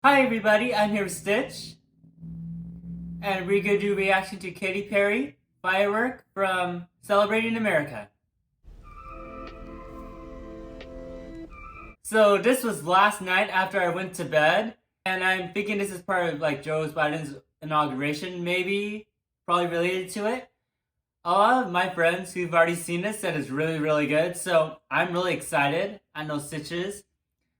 Hi everybody, I'm here with Stitch, and we're going to do a reaction to Katy Perry, Firework from Celebrating America. So this was last night after I went to bed, and I'm thinking this is part of like Joe Biden's inauguration, maybe, probably related to it. A lot of my friends who've already seen this said it's really, really good, so I'm really excited. I know Stitch is.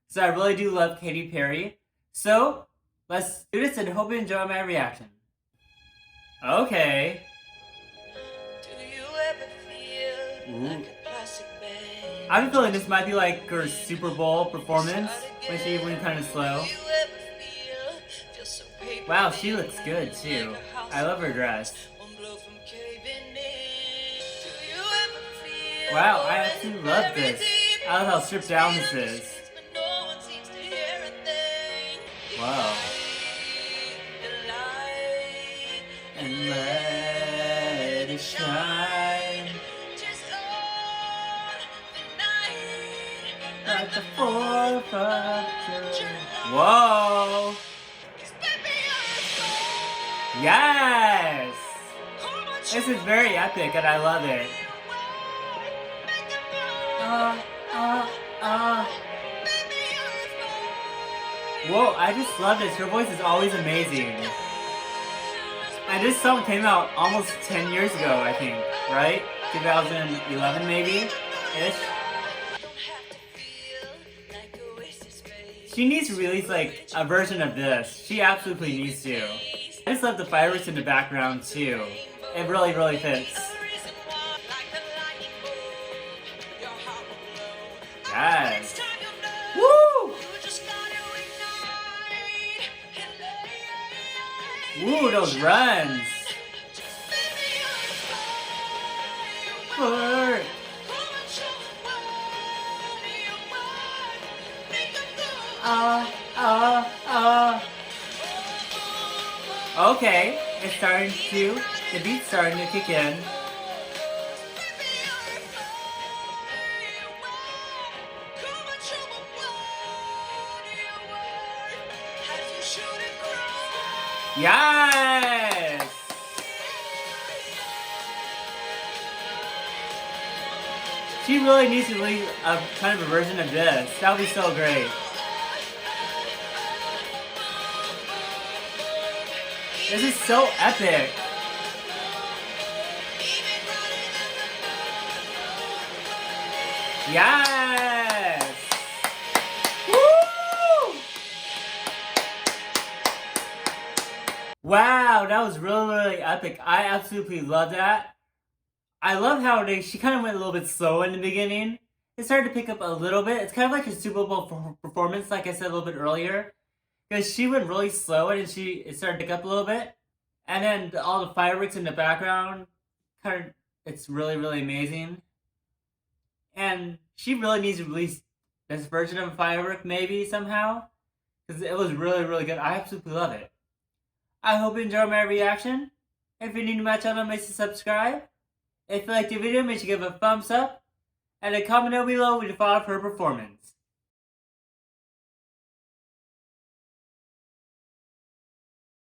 So I really do love Katy Perry. So let's do this and hope you enjoy my reaction. Okay. Do you ever feel like a plastic bag? I'm feeling this might be like her Super Bowl performance when she went kind of slow. Wow, she looks good too. I love her dress. Wow, I absolutely love this. I love how stripped down this is. Wow. And let it shine like the 4th of July. Whoa! Yes! This is very epic and I love it. Whoa, I just love this. Her voice is always amazing. And this song came out almost 10 years ago, I think, right? 2011 maybe? Ish. She needs to release like a version of this. She absolutely needs to. I just love the fireworks in the background too. It really, really fits. Yes. Woo! Woo, those runs! Work. Okay, it's starting to, the beat's starting to kick in. Yes! She really needs to release a kind of a version of this. That would be so great. This is so epic. Yes! Woo! Wow, that was really, really epic. I absolutely love that. I love how she kind of went a little bit slow in the beginning. It started to pick up a little bit. It's kind of like her Super Bowl performance, like I said a little bit earlier. Because she went really slow and it started to pick up a little bit. And then all the fireworks in the background, it's really, really amazing. And she really needs to release this version of a firework maybe somehow. Because it was really, really good. I absolutely love it. I hope you enjoyed my reaction. If you're new to my channel, make sure to subscribe. If you liked the video, make sure to give it a thumbs up. And a comment down below with your thought of her performance.